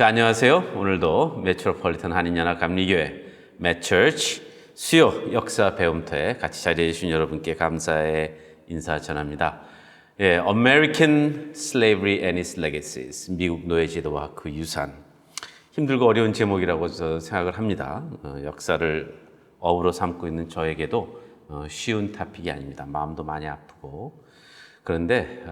자, 안녕하세요. 오늘도 메트로폴리탄 한인연합 감리교회 메처치 수요 역사 배움터에 같이 자리해 주신 여러분께 감사의 인사 전합니다. American Slavery and its Legacies, 미국 노예제도와 그 유산. 힘들고 어려운 제목이라고 저 생각을 합니다. 역사를 어우러 삼고 있는 저에게도 쉬운 토픽이 아닙니다. 마음도 많이 아프고. 그런데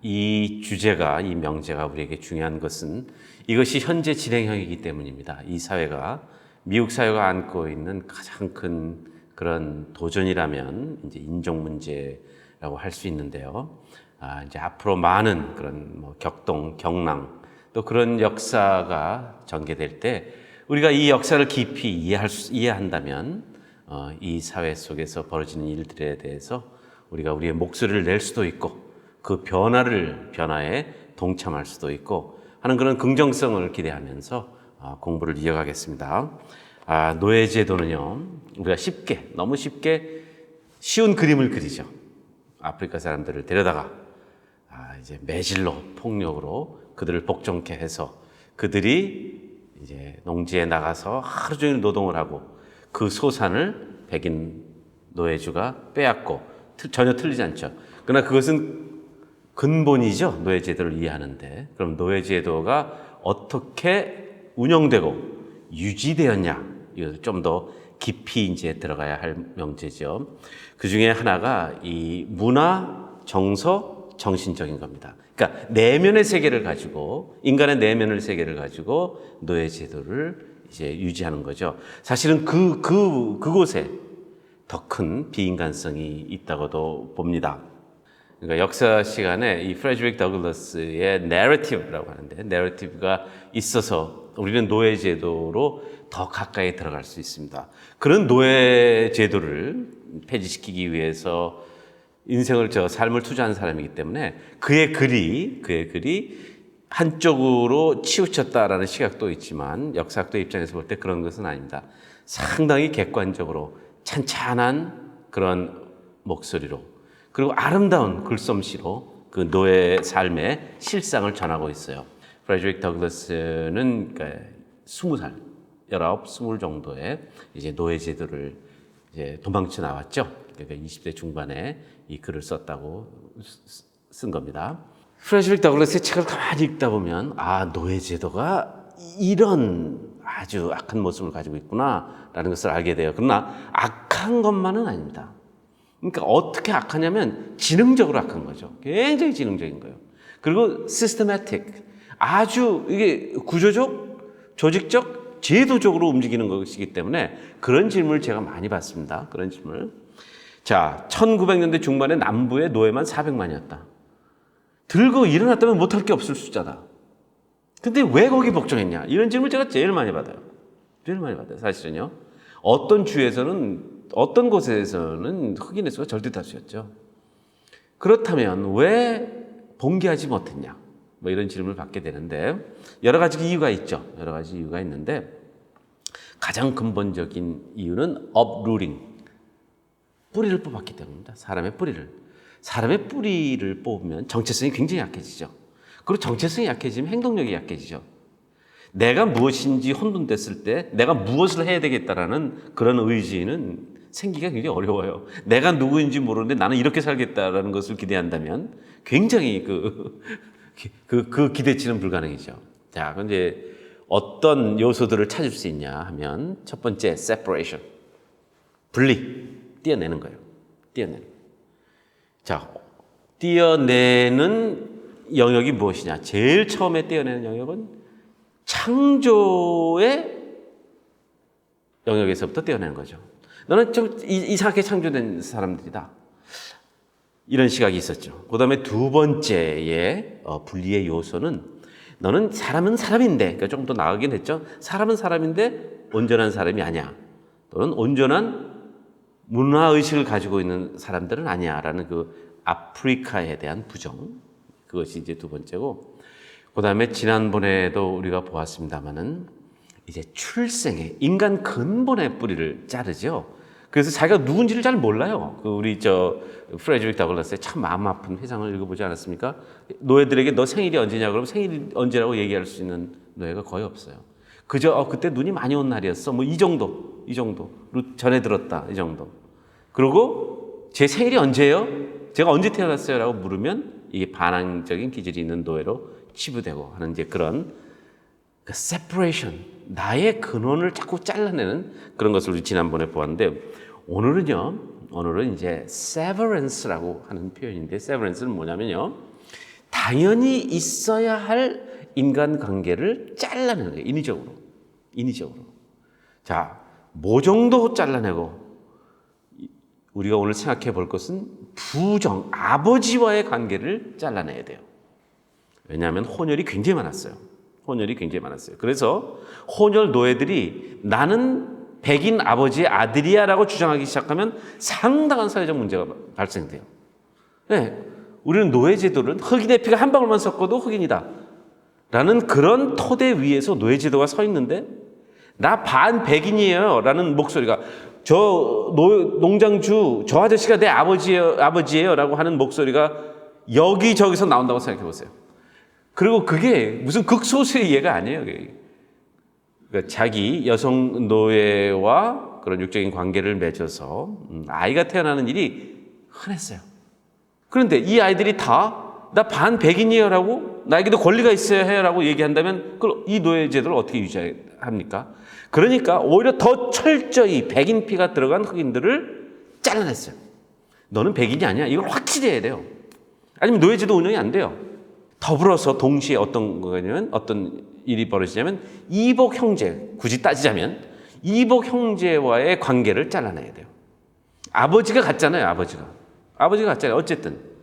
이 주제가, 이 명제가 우리에게 중요한 것은 이것이 현재 진행형이기 때문입니다. 이 사회가, 미국 사회가 안고 있는 가장 큰 그런 도전이라면 이제 인종 문제라고 할 수 있는데요. 이제 앞으로 많은 그런 격동, 경랑, 또 그런 역사가 전개될 때 우리가 이 역사를 깊이 이해한다면 이 사회 속에서 벌어지는 일들에 대해서 우리가 우리의 목소리를 낼 수도 있고 그 변화에 동참할 수도 있고 하는 그런 긍정성을 기대하면서 공부를 이어가겠습니다. 노예제도는요, 우리가 너무 쉽게 쉬운 그림을 그리죠. 아프리카 사람들을 데려다가 이제 매질로, 폭력으로 그들을 복종케 해서 그들이 이제 농지에 나가서 하루 종일 노동을 하고 그 소산을 백인 노예주가 빼앗고 전혀 틀리지 않죠. 그러나 그것은 근본이죠. 노예제도를 이해하는데. 그럼 노예제도가 어떻게 운영되고 유지되었냐? 이것을 좀 더 깊이 이제 들어가야 할 명제죠. 그 중에 하나가 이 문화, 정서, 정신적인 겁니다. 그러니까 내면의 세계를 가지고, 인간의 내면의 세계를 가지고 노예제도를 이제 유지하는 거죠. 사실은 그곳에 더 큰 비인간성이 있다고도 봅니다. 그러니까 역사 시간에 이 프레드릭 더글라스의 내러티브라고 하는데, 내러티브가 있어서 우리는 노예제도로 더 가까이 들어갈 수 있습니다. 그런 노예제도를 폐지시키기 위해서 삶을 투자한 사람이기 때문에 그의 글이 한쪽으로 치우쳤다라는 시각도 있지만 역사학도 입장에서 볼 때 그런 것은 아닙니다. 상당히 객관적으로 찬찬한 그런 목소리로 그리고 아름다운 글솜씨로 그 노예 삶의 실상을 전하고 있어요. 프레드릭 더글라스는 20살, 20 정도에 이제 노예제도를 이제 도망쳐 나왔죠. 그러니까 20대 중반에 이 글을 썼다고 쓴 겁니다. 프레드릭 더글라스의 책을 가만히 읽다 보면 노예제도가 이런 아주 악한 모습을 가지고 있구나라는 것을 알게 돼요. 그러나 악한 것만은 아닙니다. 그러니까 어떻게 악하냐면 지능적으로 악한 거죠. 굉장히 지능적인 거예요. 그리고 systematic, 아주 이게 구조적, 조직적, 제도적으로 움직이는 것이기 때문에 그런 질문을 제가 많이 받습니다. 그런 질문을. 자, 1900년대 중반에 남부의 노예만 400만이었다. 들고 일어났다면 못할 게 없을 숫자다. 근데 왜 거기 복종했냐? 이런 질문을 제가 제일 많이 받아요. 사실은요. 어떤 곳에서는 흑인의 수가 절대 다수였죠. 그렇다면 왜 봉기하지 못했냐? 이런 질문을 받게 되는데 여러 가지 이유가 있죠. 여러 가지 이유가 있는데 가장 근본적인 이유는 uprooting, 뿌리를 뽑았기 때문입니다. 사람의 뿌리를 뽑으면 정체성이 굉장히 약해지죠. 그리고 정체성이 약해지면 행동력이 약해지죠. 내가 무엇인지 혼돈됐을 때 내가 무엇을 해야 되겠다라는 그런 의지는 생기가 굉장히 어려워요. 내가 누구인지 모르는데 나는 이렇게 살겠다라는 것을 기대한다면 굉장히 그 기대치는 불가능이죠. 자, 근데 어떤 요소들을 찾을 수 있냐 하면 첫 번째, separation. 떼어내는 거예요. 자, 떼어내는 영역이 무엇이냐? 제일 처음에 떼어내는 영역은 창조의 영역에서부터 떼어내는 거죠. 너는 좀 이상하게 창조된 사람들이다. 이런 시각이 있었죠. 그 다음에 두 번째의 분리의 요소는 너는 사람은 사람인데, 그러니까 조금 더 나아가긴 했죠. 사람은 사람인데 온전한 사람이 아니야. 또는 온전한 문화의식을 가지고 있는 사람들은 아니야. 라는 그 아프리카에 대한 부정. 그것이 이제 두 번째고. 그 다음에 지난번에도 우리가 보았습니다마는 이제 출생의 인간 근본의 뿌리를 자르죠. 그래서 자기가 누군지를 잘 몰라요. 우리 프레드릭 더글라스의 참 마음 아픈 회상을 읽어보지 않았습니까? 노예들에게 너 생일이 언제냐 그러면 생일이 언제라고 얘기할 수 있는 노예가 거의 없어요. 그저 그때 눈이 많이 온 날이었어. 뭐 이 정도 전해 들었다 이 정도. 그리고 제 생일이 언제예요? 제가 언제 태어났어요? 라고 물으면 이게 반항적인 기질이 있는 노예로 치부되고 하는 이제 그런 그 separation, 나의 근원을 자꾸 잘라내는 그런 것을 우리 지난번에 보았는데 오늘은 이제 severance라고 하는 표현인데 severance는 뭐냐면요. 당연히 있어야 할 인간관계를 잘라내는 거예요. 인위적으로. 자, 뭐 정도 잘라내고 우리가 오늘 생각해 볼 것은 부정, 아버지와의 관계를 잘라내야 돼요. 왜냐하면 혼혈이 굉장히 많았어요. 그래서 혼혈 노예들이 나는 백인 아버지의 아들이야 라고 주장하기 시작하면 상당한 사회적 문제가 발생돼요. 네, 우리는 노예 제도는 흑인의 피가 한 방울만 섞어도 흑인이다 라는 그런 토대 위에서 노예 제도가 서 있는데 나 반 백인이에요 라는 목소리가 농장주 저 아저씨가 내 아버지예요 라고 하는 목소리가 여기저기서 나온다고 생각해 보세요. 그리고 그게 무슨 극소수의 예가 아니에요. 그러니까 자기 여성 노예와 그런 육적인 관계를 맺어서 아이가 태어나는 일이 흔했어요. 그런데 이 아이들이 다 나 반 백인이에요 라고 나에게도 권리가 있어야 해요 라고 얘기한다면 이 노예 제도를 어떻게 유지합니까? 그러니까 오히려 더 철저히 백인 피가 들어간 흑인들을 잘라냈어요. 너는 백인이 아니야. 이걸 확실히 해야 돼요. 아니면 노예 제도 운영이 안 돼요. 더불어서 동시에 어떤 일이 벌어지냐면 이복 형제, 굳이 따지자면 이복 형제와의 관계를 잘라내야 돼요. 아버지가 같잖아요. 아버지가 같잖아요. 어쨌든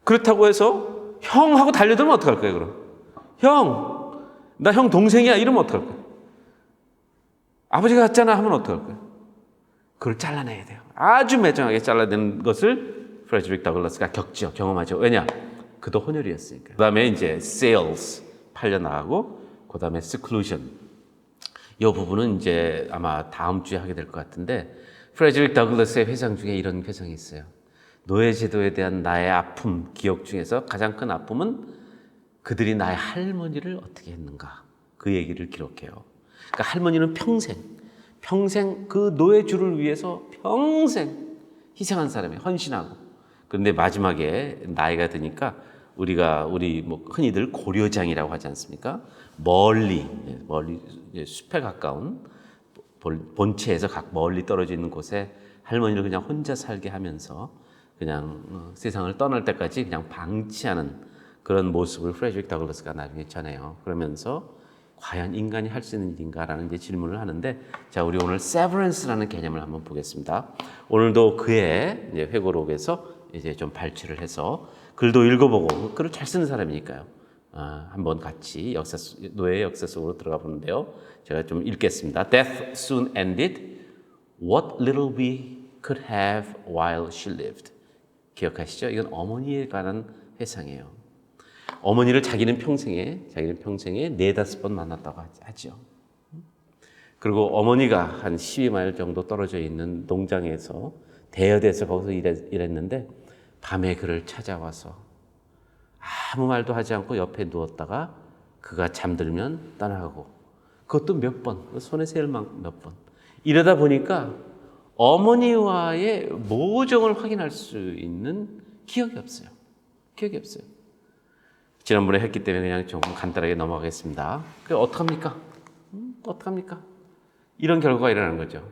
그렇다고 해서 형하고 달려들면 어떡할 거예요? 그럼 형, 나 형 동생이야 이러면 어떡할 거예요? 아버지가 같잖아 하면 어떡할 거예요? 그걸 잘라내야 돼요. 아주 매정하게 잘라내는 것을 프레드릭 더글라스가 경험하죠. 왜냐? 그도 혼혈이었으니까. 그 다음에 이제 sales 팔려나가고 그 다음에 seclusion. 이 부분은 이제 아마 다음 주에 하게 될 것 같은데 프레드릭 더글라스의 회상 중에 이런 회상이 있어요. 노예 제도에 대한 나의 아픔, 기억 중에서 가장 큰 아픔은 그들이 나의 할머니를 어떻게 했는가. 그 얘기를 기록해요. 그러니까 할머니는 평생 그 노예주를 위해서 평생 희생한 사람이 헌신하고 그런데 마지막에 나이가 드니까 우리 뭐 흔히들 고려장이라고 하지 않습니까? 멀리 숲에 가까운 본체에서 멀리 떨어져 있는 곳에 할머니를 그냥 혼자 살게 하면서 그냥 세상을 떠날 때까지 그냥 방치하는 그런 모습을 프레드릭 더글라스가 나중에 전해요. 그러면서 과연 인간이 할 수 있는 일인가라는 이제 질문을 하는데, 자, 우리 오늘 severance라는 개념을 한번 보겠습니다. 오늘도 그의 이제 회고록에서 이제 좀 발췌를 해서 글도 읽어보고 글을 잘 쓰는 사람이니까요. 한번 같이 노예의 역사 속으로 들어가 보는데요. 제가 좀 읽겠습니다. Death soon ended what little we could have while she lived. 기억하시죠? 이건 어머니에 관한 회상이에요. 어머니를 자기는 평생에 4-5번 만났다고 하죠. 그리고 어머니가 한 12마일 정도 떨어져 있는 농장에서 대여돼서 거기서 일했는데 밤에 그를 찾아와서 아무 말도 하지 않고 옆에 누웠다가 그가 잠들면 떠나가고 그것도 몇 번, 손에 세일 만큼 몇 번. 이러다 보니까 어머니와의 모정을 확인할 수 있는 기억이 없어요. 지난번에 했기 때문에 그냥 좀 간단하게 넘어가겠습니다. 어떡합니까? 이런 결과가 일어나는 거죠.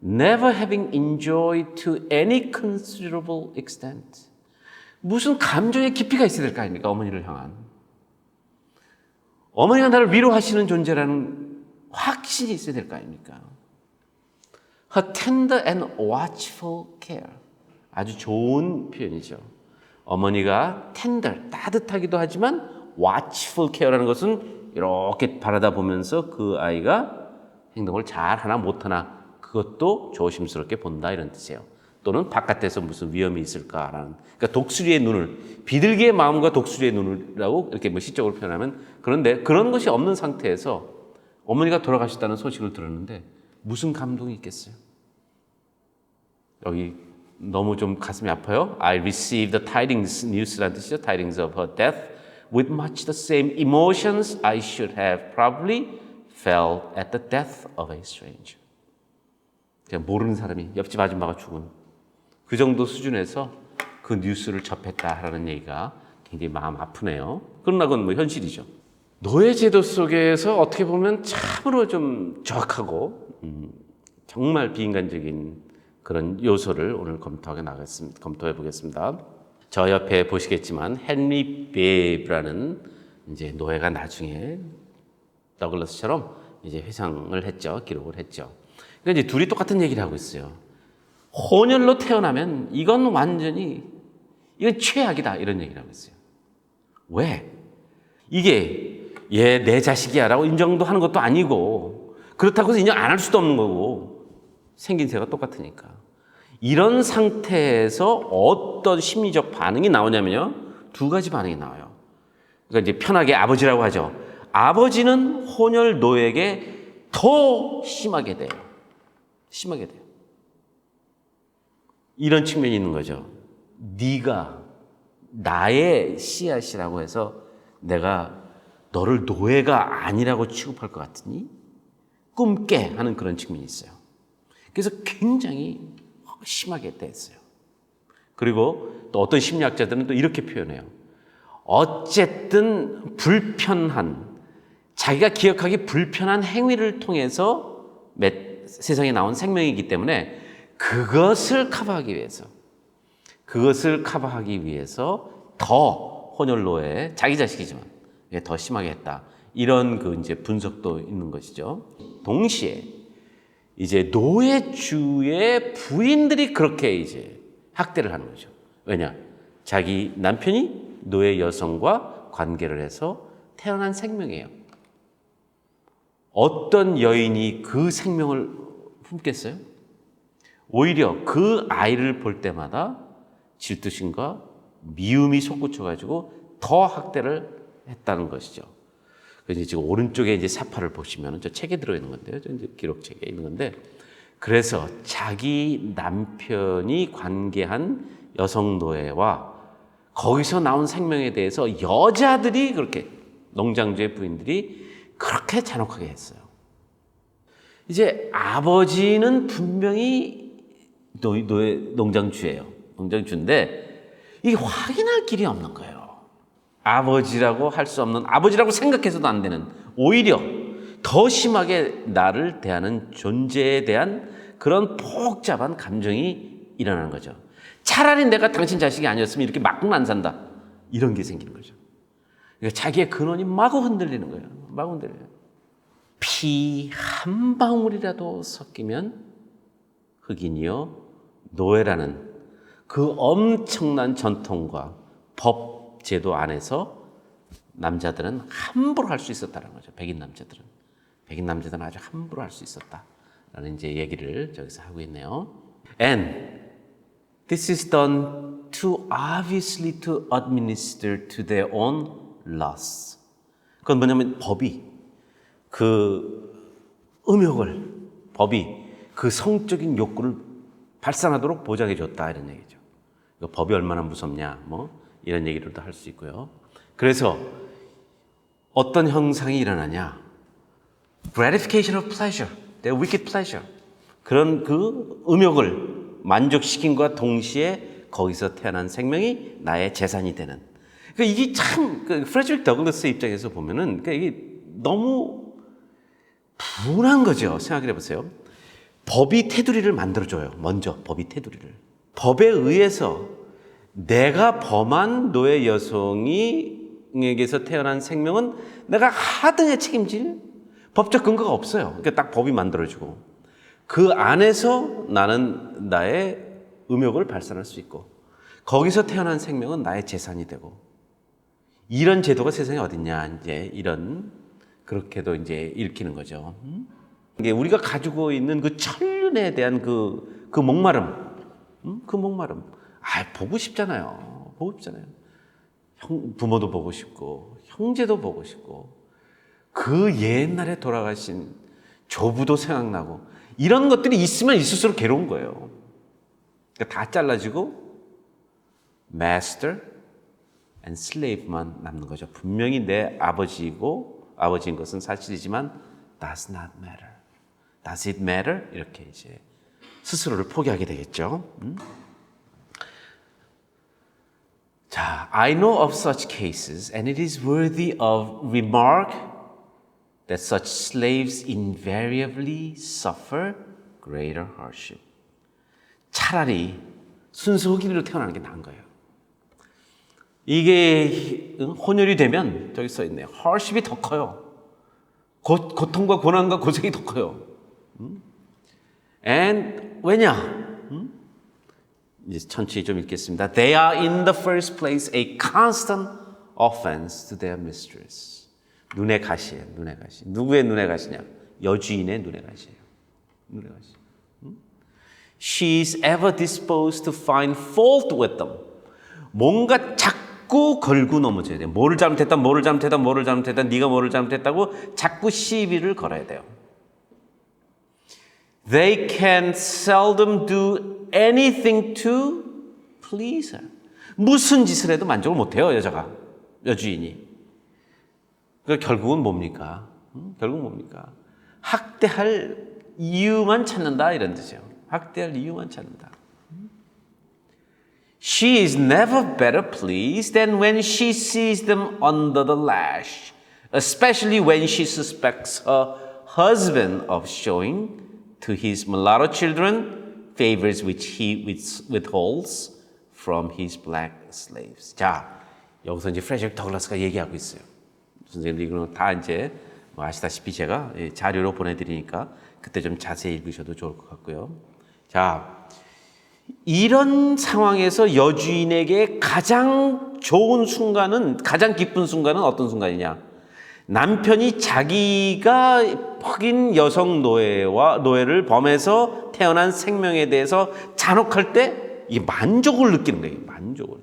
Never having enjoyed to any considerable extent. 무슨 감정의 깊이가 있어야 될 거 아닙니까? 어머니를 향한. 어머니가 나를 위로하시는 존재라는 확신이 있어야 될 거 아닙니까? Her tender and watchful care. 아주 좋은 표현이죠. 어머니가 tender, 따뜻하기도 하지만 watchful care라는 것은 이렇게 바라다 보면서 그 아이가 행동을 잘 하나 못하나 그것도 조심스럽게 본다 이런 뜻이에요. 또는 바깥에서 무슨 위험이 있을까라는. 그러니까 독수리의 눈을, 비둘기의 마음과 독수리의 눈이라고 이렇게 뭐 시적으로 표현하면, 그런데 그런 것이 없는 상태에서 어머니가 돌아가셨다는 소식을 들었는데 무슨 감동이 있겠어요? 여기 너무 좀 가슴이 아파요. I received the tidings, news라는 뜻이죠. tidings of her death with much the same emotions I should have probably felt at the death of a stranger. 그냥 모르는 사람이 옆집 아줌마가 죽은 그 정도 수준에서 그 뉴스를 접했다라는 얘기가 굉장히 마음 아프네요. 그러나 그건 뭐 현실이죠. 노예제도 속에서 어떻게 보면 참으로 좀 정확하고 정말 비인간적인 그런 요소를 오늘 검토해 보겠습니다. 저 옆에 보시겠지만 헨리 베이브라는 이제 노예가 나중에 더글라스처럼 이제 회상을 했죠, 기록을 했죠. 그러니까 이제 둘이 똑같은 얘기를 하고 있어요. 혼혈로 태어나면 이건 완전히 이건 최악이다 이런 얘기를 하고 있어요. 왜? 이게 얘 내 자식이야라고 인정도 하는 것도 아니고 그렇다고 해서 인정 안 할 수도 없는 거고 생긴새가 똑같으니까. 이런 상태에서 어떤 심리적 반응이 나오냐면요. 두 가지 반응이 나와요. 그러니까 이제 편하게 아버지라고 하죠. 아버지는 혼혈 노예에게 더 심하게 돼요. 심하게 돼요. 이런 측면이 있는 거죠. 네가 나의 씨앗이라고 해서 내가 너를 노예가 아니라고 취급할 것 같으니 꿈깨 하는 그런 측면이 있어요. 그래서 굉장히 심하게 됐어요. 그리고 또 어떤 심리학자들은 또 이렇게 표현해요. 어쨌든 자기가 기억하기 불편한 행위를 통해서 세상에 나온 생명이기 때문에 그것을 커버하기 위해서 더 혼혈노예, 자기 자식이지만 더 심하게 했다. 이런 그 이제 분석도 있는 것이죠. 동시에 이제 노예주의 부인들이 그렇게 이제 학대를 하는 거죠. 왜냐? 자기 남편이 노예 여성과 관계를 해서 태어난 생명이에요. 어떤 여인이 그 생명을 품겠어요? 오히려 그 아이를 볼 때마다 질투심과 미움이 솟구쳐가지고 더 학대를 했다는 것이죠. 그래서 지금 오른쪽에 이제 사파를 보시면 저 책에 들어있는 건데요. 저 이제 기록책에 있는 건데, 그래서 자기 남편이 관계한 여성 노예와 거기서 나온 생명에 대해서 여자들이 그렇게 농장주의 부인들이 그렇게 잔혹하게 했어요. 이제 아버지는 분명히 농장주예요. 농장주인데 이게 확인할 길이 없는 거예요. 아버지라고 할 수 없는, 아버지라고 생각해서도 안 되는, 오히려 더 심하게 나를 대하는 존재에 대한 그런 복잡한 감정이 일어나는 거죠. 차라리 내가 당신 자식이 아니었으면 이렇게 막고는 안 산다. 이런 게 생기는 거죠. 그러니까 자기의 근원이 마구 흔들리는 거예요. 마구 흔들려요. 피 한 방울이라도 섞이면 흑인이요, 노예라는 그 엄청난 전통과 법 제도 안에서 남자들은 함부로 할 수 있었다는 거죠. 백인 남자들은 아주 함부로 할 수 있었다라는 이제 얘기를 저기서 하고 있네요. And this is done too obviously to administer to their own lusts. 그건 뭐냐면 법이 그 성적인 욕구를 발산하도록 보장해 줬다 이런 얘기죠. 법이 얼마나 무섭냐 뭐 이런 얘기들도 할 수 있고요. 그래서 어떤 형상이 일어나냐? gratification of pleasure, the wicked pleasure. 그런 그 음욕을 만족시킨과 동시에 거기서 태어난 생명이 나의 재산이 되는. 그러니까 이게 참 프레드릭 더글라스 입장에서 보면은 그러니까 이게 너무 분한 거죠. 생각해 보세요. 법이 테두리를 만들어줘요. 먼저 법이 테두리를. 법에 의해서 내가 범한 노예 여성에게서 태어난 생명은 내가 하등에 책임질 법적 근거가 없어요. 그러니까 딱 법이 만들어주고 그 안에서 나는 나의 음욕을 발산할 수 있고 거기서 태어난 생명은 나의 재산이 되고 이런 제도가 세상에 어딨냐 이제 이런 그렇게도 이제 읽히는 거죠. 이게 우리가 가지고 있는 그 천륜에 대한 그 목마름, 보고 싶잖아요. 부모도 보고 싶고, 형제도 보고 싶고, 그 옛날에 돌아가신 조부도 생각나고, 이런 것들이 있으면 있을수록 괴로운 거예요. 그러니까 다 잘라지고 master and slave만 남는 거죠. 분명히 내 아버지인 것은 사실이지만 does not matter. Does it matter? 이렇게 이제 스스로를 포기하게 되겠죠. 자, I know of such cases, and it is worthy of remark that such slaves invariably suffer greater hardship. 차라리 순수 흑인으로 태어나는 게 나은 거예요. 이게 혼혈이 되면 저기 써 있네요. hardship이 더 커요. 고통과 고난과 고생이 더 커요. And 왜냐? 이제 천천히 좀 읽겠습니다. They are in the first place a constant offense to their mistress. 눈의 가시예요. 눈의 가시. 누구의 눈의 가시냐? 여주인의 눈의 가시예요. 눈의 가시. She is ever disposed to find fault with them. 뭔가 자꾸 걸고 넘어져야 돼요. 뭐를 잘못했다, 네가 뭐를 잘못했다고 자꾸 시비를 걸어야 돼요. They can seldom do anything to please her. 무슨 짓을 해도 만족을 못해요, 여주인이. 그러니까 결국은 뭡니까? 결국은 뭡니까? 학대할 이유만 찾는다 이런 뜻이에요. 학대할 이유만 찾는다. She is never better pleased than when she sees them under the lash, especially when she suspects her husband of showing to his mulatto children favors which he withholds from his black slaves. 자, 여기서 이제 프레드릭 더글라스가 얘기하고 있어요. 선생님들 이거는 다 이제 뭐 아시다시피 제가 자료로 보내드리니까 그때 좀 자세히 읽으셔도 좋을 것 같고요. 자, 이런 상황에서 여주인에게 가장 좋은 순간은, 가장 기쁜 순간은 어떤 순간이냐? 남편이 자기가 흑인 여성 노예를 범해서 태어난 생명에 대해서 잔혹할 때 이게 만족을 느끼는 거예요. 만족을.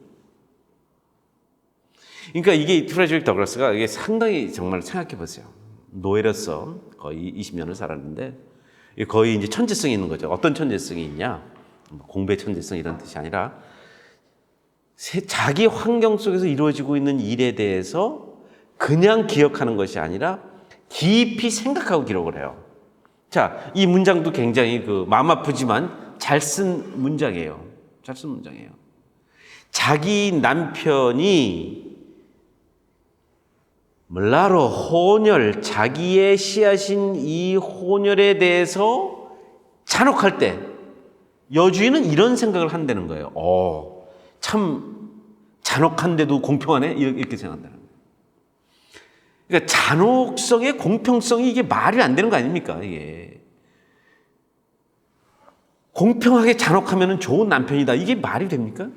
그러니까 이게 프레드릭 더글라스가 이게 상당히 정말 생각해 보세요. 노예로서 거의 20년을 살았는데 거의 이제 천재성이 있는 거죠. 어떤 천재성이 있냐? 공부의 천재성 이런 뜻이 아니라 자기 환경 속에서 이루어지고 있는 일에 대해서 그냥 기억하는 것이 아니라 깊이 생각하고 기록을 해요. 자, 이 문장도 굉장히 마음 아프지만 잘 쓴 문장이에요. 잘 쓴 문장이에요. 자기 남편이 물라로 혼혈, 자기의 씨앗인 이 혼혈에 대해서 잔혹할 때 여주인은 이런 생각을 한다는 거예요. 참 잔혹한데도 공평하네? 이렇게 생각한다는 거예요. 그러니까 잔혹성의 공평성이 이게 말이 안 되는 거 아닙니까? 이게 공평하게 잔혹하면 좋은 남편이다. 이게 말이 됩니까?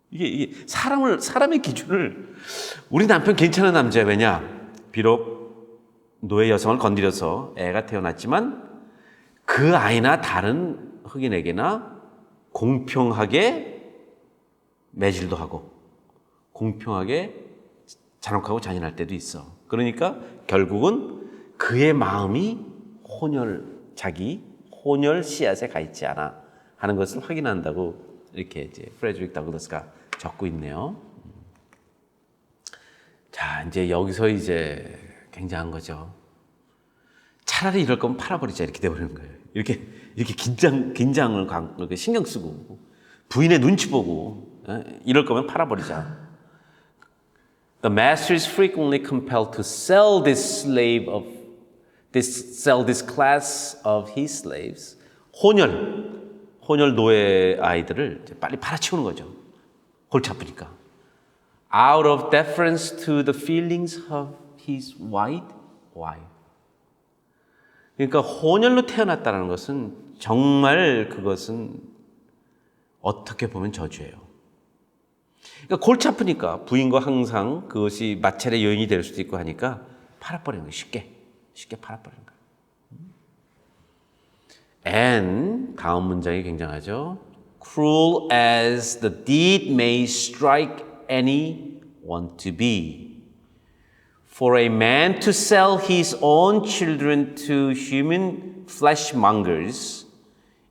이게 사람의 기준을 우리 남편 괜찮은 남자야. 왜냐? 비록 노예 여성을 건드려서 애가 태어났지만 그 아이나 다른 흑인에게나 공평하게 매질도 하고 공평하게 잔혹하고 잔인할 때도 있어. 그러니까 결국은 그의 마음이 자기 혼혈 씨앗에 가 있지 않아 하는 것을 확인한다고 이렇게 이제 프레드릭 더글라스가 적고 있네요. 자, 이제 여기서 이제 굉장한 거죠. 차라리 이럴 거면 팔아버리자 이렇게 돼버리는 거예요. 이렇게 긴장을 신경 쓰고 부인의 눈치 보고 이럴 거면 팔아버리자. The master is frequently compelled to sell this class of his slaves. 혼혈 노예 아이들을 빨리 팔아치우는 거죠. 골치 아프니까. Out of deference to the feelings of his white wife. 그러니까 혼혈로 태어났다는 것은 정말 그것은 어떻게 보면 저주예요. 그러니까 골치 아프니까 부인과 항상 그것이 마찰의 요인이 될 수도 있고 하니까 팔아버리는 거예요. 쉽게 팔아버리는 거예요. And 다음 문장이 굉장하죠. Cruel as the deed may strike anyone to be, for a man to sell his own children to human fleshmongers,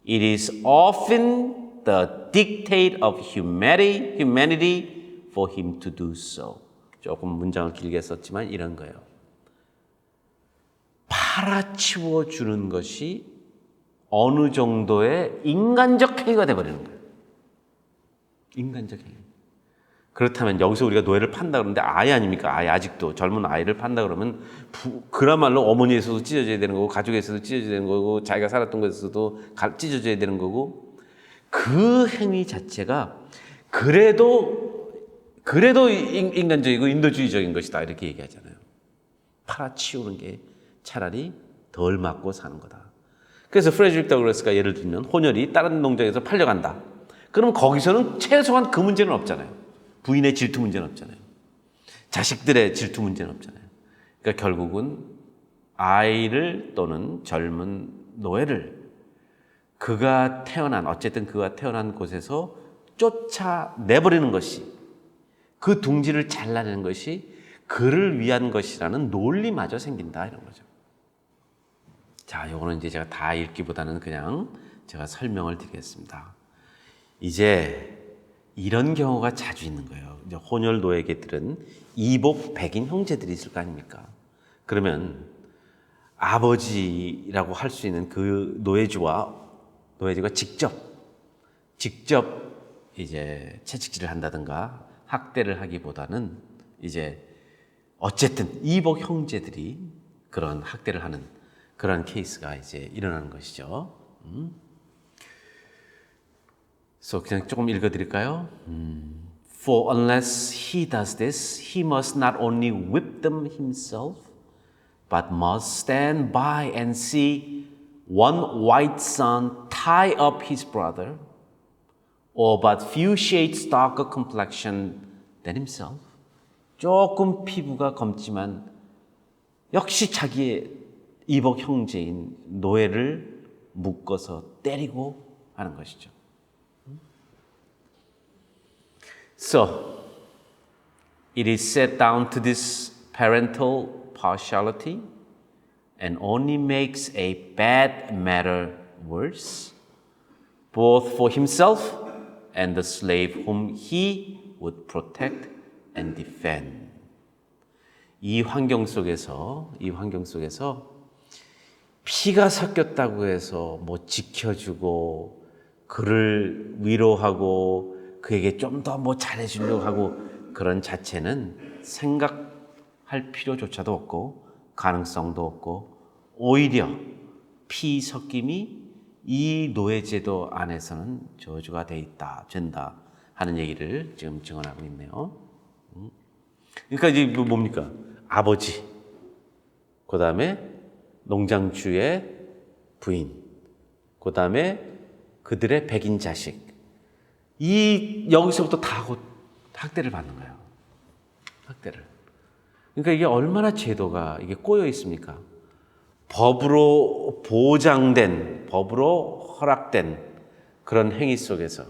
it is often the dictate of humanity for him to do so. 조금 문장을 길게 썼지만 이런 거예요. 팔아치워 주는 것이 어느 정도의 인간적 행위가 돼버리는 거예요. 인간적 행위. 그렇다면 여기서 우리가 노예를 판다 그러는데 아이 아닙니까? 아이 아직도 젊은 아이를 판다 그러면 그야말로 어머니에서도 찢어져야 되는 거고 가족에서도 찢어져야 되는 거고 자기가 살았던 곳에서도 찢어져야 되는 거고 그 행위 자체가 그래도 인간적이고 인도주의적인 것이다 이렇게 얘기하잖아요. 팔아치우는 게 차라리 덜 맞고 사는 거다. 그래서 프레드릭 더글라스가 예를 들면 혼혈이 다른 농장에서 팔려간다. 그럼 거기서는 최소한 그 문제는 없잖아요. 부인의 질투 문제는 없잖아요. 자식들의 질투 문제는 없잖아요. 그러니까 결국은 아이를 또는 젊은 노예를 어쨌든 그가 태어난 곳에서 쫓아내버리는 것이 그 둥지를 잘라내는 것이 그를 위한 것이라는 논리마저 생긴다 이런 거죠. 자, 요거는 이제 제가 다 읽기보다는 그냥 제가 설명을 드리겠습니다. 이제 이런 경우가 자주 있는 거예요. 이제 혼혈 노예계들은 이복 백인 형제들이 있을 거 아닙니까? 그러면 아버지라고 할 수 있는 그 노예주가 직접 이제 채찍질을 한다든가 학대를 하기보다는 이제 어쨌든 이복 형제들이 그런 학대를 하는 그런 케이스가 이제 일어나는 것이죠. 그래서 그냥 조금 읽어드릴까요? For unless he does this, he must not only whip them himself, but must stand by and see one white son tie up his brother, or but few shades darker complexion than himself. 조금 피부가 검지만 역시 자기의 이복 형제인 노예를 묶어서 때리고 하는 것이죠. So, it is set down to this parental partiality and only makes a bad matter worse, both for himself and the slave whom he would protect and defend. 이 환경 속에서 피가 섞였다고 해서 뭐 지켜주고 그를 위로하고 그에게 좀 더 뭐 잘해주려고 하고 그런 자체는 생각할 필요조차도 없고 가능성도 없고 오히려 피 섞임이 이 노예제도 안에서는 저주가 된다 하는 얘기를 지금 증언하고 있네요. 그러니까 이제 뭡니까? 아버지, 그 다음에 농장주의 부인, 그 다음에 그들의 백인 자식. 여기서부터 다 학대를 받는 거예요. 학대를. 그러니까 이게 얼마나 제도가 이게 꼬여 있습니까? 법으로 보장된, 법으로 허락된 그런 행위 속에서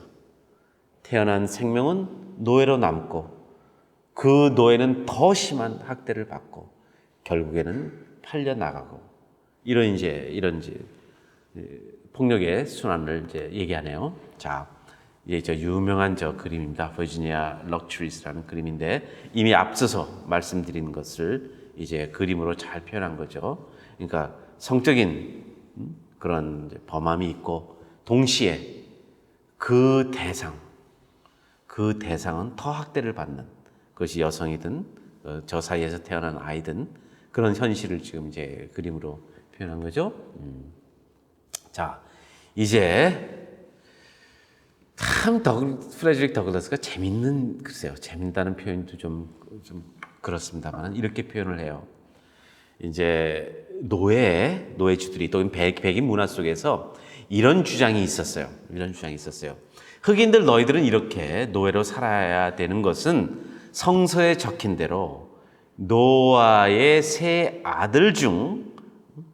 태어난 생명은 노예로 남고 그 노예는 더 심한 학대를 받고 결국에는 팔려 나가고 이런 폭력의 순환을 이제 얘기하네요. 자, 이제 저 유명한 저 그림입니다. 버지니아 럭처리스라는 그림인데 이미 앞서서 말씀드린 것을 이제 그림으로 잘 표현한 거죠. 그러니까 성적인 그런 범함이 있고 동시에 그 대상은 더 학대를 받는 그것이 여성이든 저 사이에서 태어난 아이든 그런 현실을 지금 이제 그림으로 표현한 거죠. 자, 이제 참 프레드릭 더글라스가 재밌다는 표현도 좀 그렇습니다만 이렇게 표현을 해요. 이제 노예주들이 또 백인 문화 속에서 이런 주장이 있었어요. 흑인들 너희들은 이렇게 노예로 살아야 되는 것은 성서에 적힌 대로 노아의 세 아들 중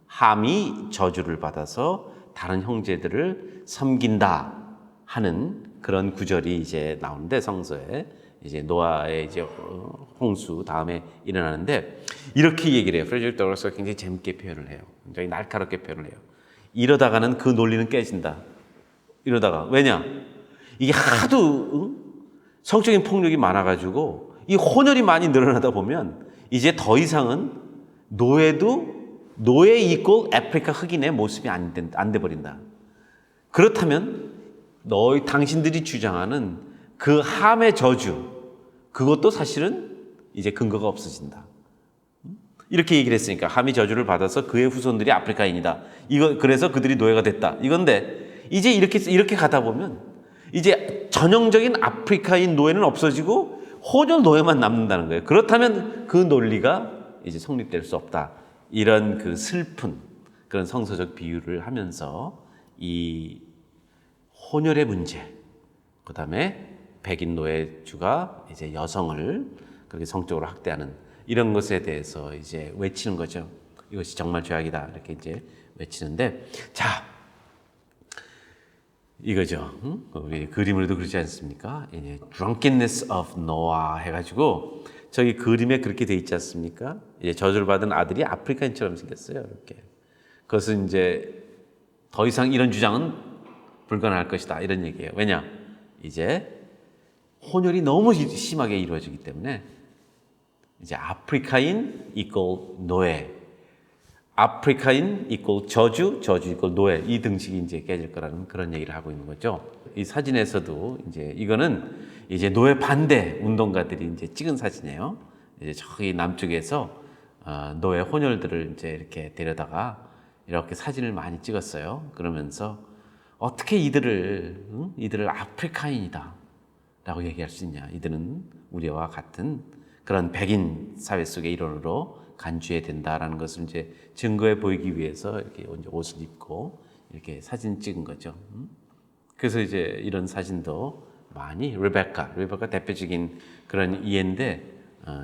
함이 저주를 받아서 다른 형제들을 섬긴다 하는 그런 구절이 이제 나오는데 성서에 이제 노아의 이제 홍수 다음에 일어나는데 이렇게 얘기를 해요. 프레드릭 더글라스가 굉장히 재밌게 표현을 해요. 굉장히 날카롭게 표현을 해요. 이러다가는 그 논리는 깨진다. 왜냐? 이게 하도 성적인 폭력이 많아가지고 이 혼혈이 많이 늘어나다 보면 이제 더 이상은 노예 이꼴 아프리카 흑인의 모습이 안 돼 버린다. 그렇다면 당신들이 주장하는 그 함의 저주, 그것도 사실은 이제 근거가 없어진다. 이렇게 얘기를 했으니까 함이 저주를 받아서 그의 후손들이 아프리카인이다. 그래서 그들이 노예가 됐다. 이건데 이제 이렇게 가다 보면 이제 전형적인 아프리카인 노예는 없어지고 혼혈 노예만 남는다는 거예요. 그렇다면 그 논리가 이제 성립될 수 없다. 이런 그 슬픈 그런 성서적 비유를 하면서 이 혼혈의 문제, 그 다음에 백인 노예주가 이제 여성을 그렇게 성적으로 학대하는 이런 것에 대해서 이제 외치는 거죠. 이것이 정말 죄악이다. 이렇게 이제 외치는데, 자, 이거죠. 우리 그림으로도 그러지 않습니까? 이제 drunkenness of Noah 해가지고 저기 그림에 그렇게 돼 있지 않습니까? 이제 저주를 받은 아들이 아프리카인처럼 생겼어요. 이렇게. 그것은 이제 더 이상 이런 주장은 불가능할 것이다. 이런 얘기예요. 왜냐? 이제 혼혈이 너무 심하게 이루어지기 때문에 이제 아프리카인 이꼴 노예, 아프리카인 이꼴 저주 이꼴 노예, 이 등식이 이제 깨질 거라는 그런 얘기를 하고 있는 거죠. 이 사진에서도 이제 이거는 이제 노예 반대 운동가들이 이제 찍은 사진이에요. 이제 저기 남쪽에서 노예 혼혈들을 이제 이렇게 데려다가 이렇게 사진을 많이 찍었어요. 그러면서 어떻게 이들을 아프리카인이다 라고 얘기할 수 있냐. 이들은 우리와 같은 그런 백인 사회 속의 일원으로 간주해야 된다라는 것을 이제 증거해 보이기 위해서 이렇게 옷을 입고 이렇게 사진 찍은 거죠. 그래서 이제 이런 사진도 많이 리베카 대표적인 그런 이해인데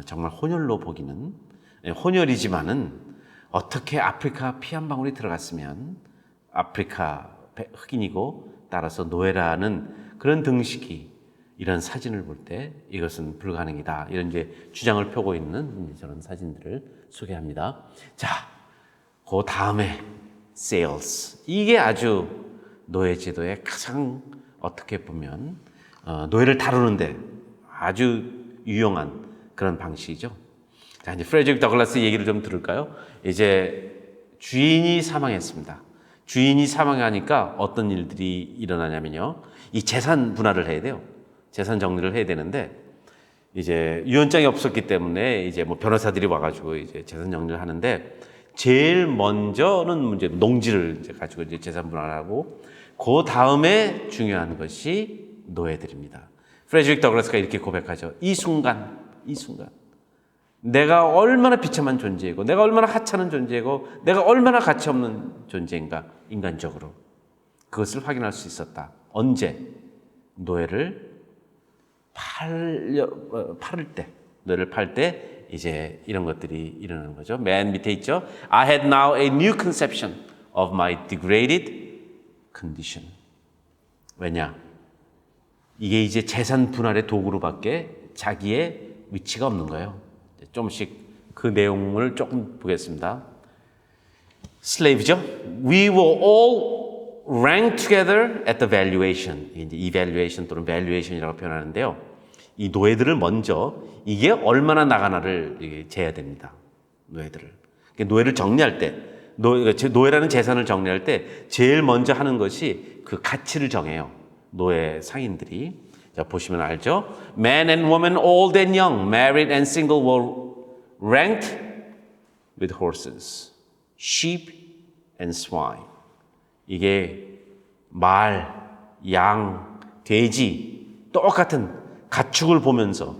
정말 혼혈로 보기는 혼혈이지만은 어떻게 아프리카 피 한 방울이 들어갔으면 아프리카 흑인이고 따라서 노예라는 그런 등식이 이런 사진을 볼 때 이것은 불가능이다. 이런 이제 주장을 펴고 있는 저런 사진들을 소개합니다. 자, 그 다음에 sales. 이게 아주 노예 제도의 가장 어떻게 보면 노예를 다루는데 아주 유용한 그런 방식이죠. 자, 이제 프레드릭 더글라스 얘기를 좀 들을까요? 이제 주인이 사망했습니다. 주인이 사망하니까 어떤 일들이 일어나냐면요. 이 재산 분할을 해야 돼요. 재산 정리를 해야 되는데 이제 유언장이 없었기 때문에 이제 뭐 변호사들이 와가지고 이제 재산 정리를 하는데 제일 먼저는 이제 농지를 이제 가지고 이제 재산 분할하고 그 다음에 중요한 것이 노예들입니다. 프레드릭 더글라스가 이렇게 고백하죠. 이 순간 내가 얼마나 비참한 존재이고 내가 얼마나 하찮은 존재이고 내가 얼마나 가치 없는 존재인가 인간적으로 그것을 확인할 수 있었다. 언제? 노예를 노예를 팔 때 이제 이런 것들이 일어나는 거죠. 맨 밑에 있죠. I had now a new conception of my degraded condition. 왜냐? 이게 이제 재산 분할의 도구로밖에 자기의 위치가 없는 거예요. 조금씩 그 내용을 조금 보겠습니다. slave죠. We were all ranked together at the valuation. 이제 evaluation 또는 valuation이라고 표현하는데요. 이 노예들을 먼저 이게 얼마나 나가나를 재야 됩니다. 노예를 정리할 때, 노예라는 재산을 정리할 때 제일 먼저 하는 것이 그 가치를 정해요. 노예 상인들이. 자, 보시면 알죠? Man and woman, old and young, married and single were ranked with horses, sheep and swine. 이게 말, 양, 돼지 똑같은 가축을 보면서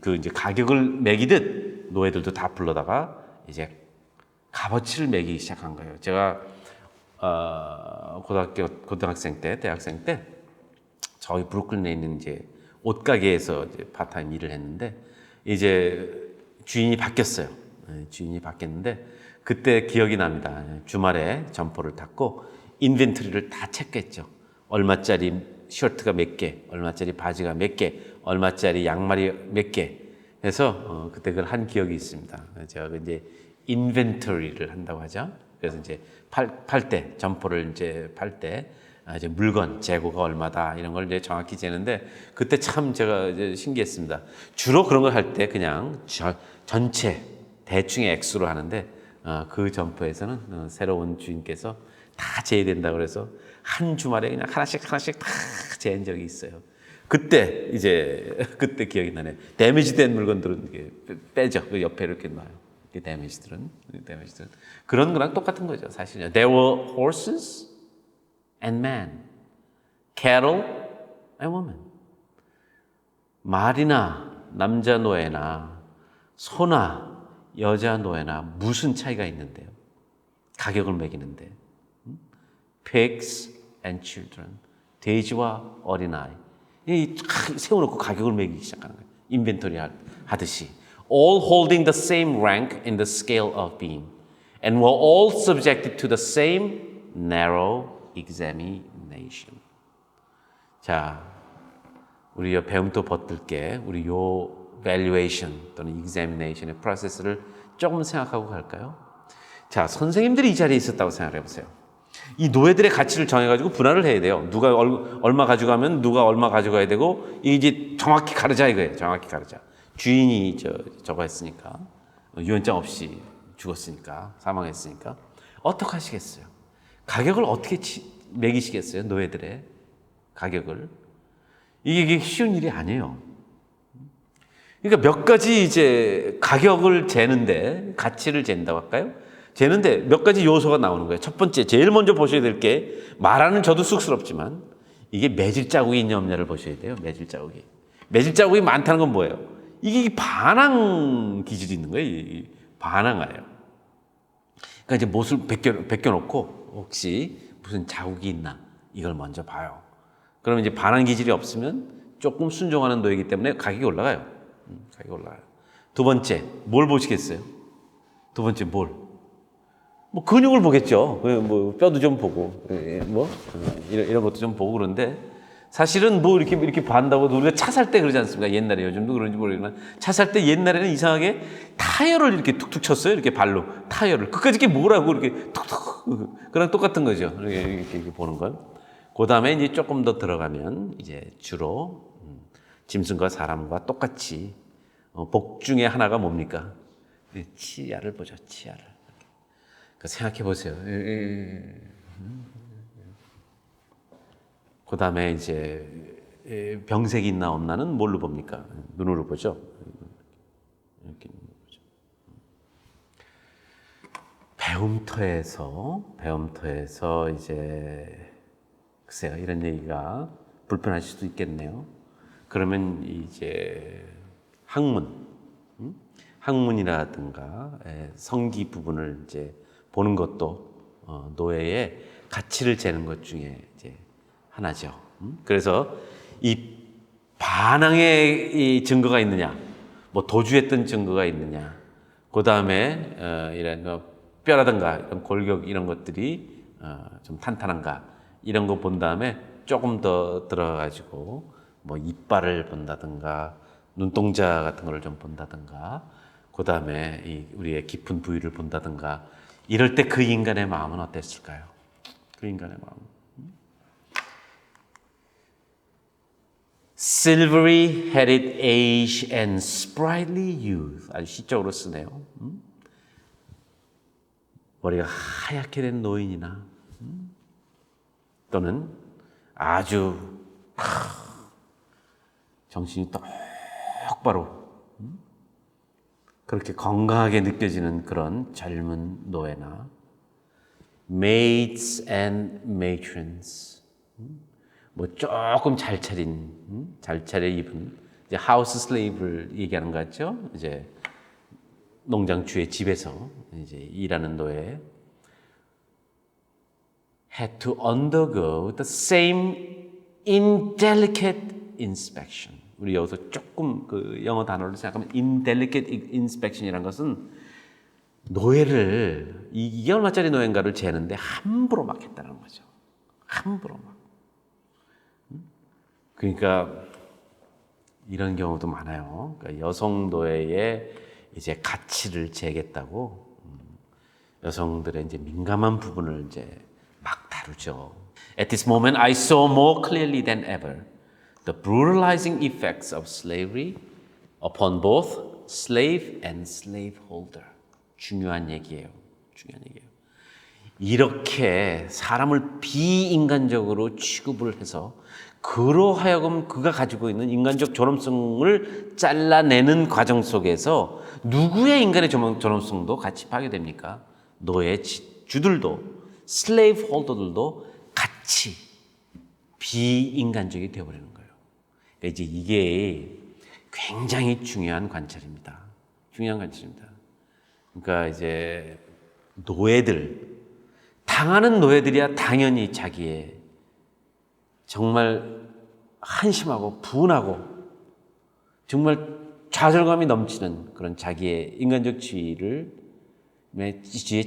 그 이제 가격을 매기듯 노예들도 다 불러다가 이제 값어치를 매기기 시작한 거예요. 제가 고등학생 때, 대학생 때 저희 브루클린에 있는 이제 옷가게에서 이제 파트타임 일을 했는데 이제 주인이 바뀌었어요. 주인이 바뀌었는데 그때 기억이 납니다. 주말에 점포를 탔고 인벤토리를 다 체크했죠. 얼마짜리 셔츠가 몇 개, 얼마짜리 바지가 몇 개, 얼마짜리 양말이 몇 개 해서 그때 그걸 한 기억이 있습니다. 제가 이제 인벤토리를 한다고 하죠. 그래서 이제 팔 때 점포를 이제 팔 때 이제 물건 재고가 얼마다 이런 걸 이제 정확히 재는데 그때 참 제가 이제 신기했습니다. 주로 그런 걸 할 때 그냥 전체 대충의 액수로 하는데 그 점포에서는 새로운 주인께서 다 재야 된다고 그래서 한 주말에 그냥 하나씩 다 재는 적이 있어요. 그때 그때 기억이 나네. 데미지된 물건들은 이렇게 빼죠. 그 옆에 이렇게 놔요. 데미지들은 그런 거랑 똑같은 거죠. 사실은 There were horses and men, cattle and women. 말이나 남자 노예나 소나 여자 노예나 무슨 차이가 있는데요? 가격을 매기는데 pigs and children, 돼지와 어린아이. 이 세워놓고 가격을 매기기 시작하는 거예요. 인벤토리 하듯이. All holding the same rank in the scale of being, and were all subjected to the same narrow examination. 자, 우리 배움도 버틸게 우리 요 valuation 또는 examination의 프로세스를 조금 생각하고 갈까요? 자, 선생님들이 이 자리에 있었다고 생각해 보세요. 이 노예들의 가치를 정해가지고 분할을 해야 돼요. 누가 얼마 가져가면 누가 얼마 가져가야 되고 이제 정확히 가르자 이거예요. 정확히 가르자. 주인이 저거 했으니까 유언장 없이 죽었으니까 사망했으니까 어떻게 하시겠어요? 가격을 어떻게 매기시겠어요? 노예들의 가격을 이게 쉬운 일이 아니에요. 그러니까 몇 가지 이제 가격을 재는데 가치를 잰다고 할까요? 재는데 몇 가지 요소가 나오는 거예요. 첫 번째, 제일 먼저 보셔야 될 게 말하는 저도 쑥스럽지만 이게 매질 자국이 있냐 없냐를 보셔야 돼요. 매질 자국이. 매질 자국이 많다는 건 뭐예요? 이게 반항 기질이 있는 거예요. 반항아예요. 그러니까 이제 못을 벗겨놓고 혹시 무슨 자국이 있나 이걸 먼저 봐요. 그러면 이제 반항 기질이 없으면 조금 순종하는 노예이기 때문에 가격이 올라가요. 가격이 올라가요. 두 번째, 뭘 보시겠어요? 두 번째 뭘? 뭐 근육을 보겠죠. 뭐 뼈도 좀 보고, 뭐 이런 것도 좀 보고 그런데 사실은 뭐 이렇게 반다고 우리가 차 살 때 그러지 않습니까? 옛날에 요즘도 그런지 모르겠지만 차 살 때 옛날에는 이상하게 타이어를 이렇게 툭툭 쳤어요. 이렇게 발로 타이어를 끝까지 이렇게 뭐라고 이렇게 툭툭 그랑 똑같은 거죠. 이렇게 보는 건. 그 다음에 이제 조금 더 들어가면 이제 주로 짐승과 사람과 똑같이 복 중에 하나가 뭡니까? 치아를 보죠. 치아를. 생각해 보세요. 그 다음에 이제 병색이 있나 없나는 뭘로 봅니까? 눈으로 보죠. 이렇게 보죠. 배움터에서 이제 글쎄요, 이런 얘기가 불편하실 수도 있겠네요. 그러면 이제 학문이라든가 성기 부분을 이제 보는 것도 노예의 가치를 재는 것 중에 이제 하나죠. 그래서 이 반항의 이 증거가 있느냐, 뭐 도주했던 증거가 있느냐, 그 다음에 이런 뼈라든가 이런 골격 이런 것들이 좀 탄탄한가 이런 거 본 다음에 조금 더 들어가지고 뭐 이빨을 본다든가 눈동자 같은 걸 좀 본다든가 그 다음에 우리의 깊은 부위를 본다든가 이럴 때 그 인간의 마음은 어땠을까요? 그 인간의 마음. Silvery headed age and sprightly youth. 아주 시적으로 쓰네요. 머리가 하얗게 된 노인이나 또는 아주 정신이 똑바로 그렇게 건강하게 느껴지는 그런 젊은 노예나 maids and matrons 뭐 조금 잘 차려 입은 이제 하우스 슬레이브를 얘기하는 것 같죠? 이제 농장주의 집에서 이제 일하는 노예 had to undergo the same indelicate inspection. 우리 여기서 조금 그 영어 단어를 생각하면 indelicate inspection이라는 것은 노예를 이게 얼마짜리 노예인가를 재는데 함부로 막 했다는 거죠. 함부로 막. 그러니까 이런 경우도 많아요. 그러니까 여성 노예의 이제 가치를 재겠다고 여성들의 이제 민감한 부분을 이제 막 다루죠. At this moment, I saw more clearly than ever the brutalizing effects of slavery upon both slave and slaveholder. 중요한 얘기예요. 중요한 얘기예요. 이렇게 사람을 비인간적으로 취급을 해서 그로 하여금 그가 가지고 있는 인간적 존엄성을 잘라내는 과정 속에서 누구의 인간의 존엄성도 같이 파괴됩니까? 노예 주들도 슬레이브 홀더들도 같이 비인간적이 되어버리는 거예요. 그러니까 이제 이게 굉장히 중요한 관찰입니다. 중요한 관찰입니다. 그러니까 이제 당하는 노예들이야 당연히 자기의 정말 한심하고 분하고 정말 좌절감이 넘치는 그런 자기의 인간적 지위에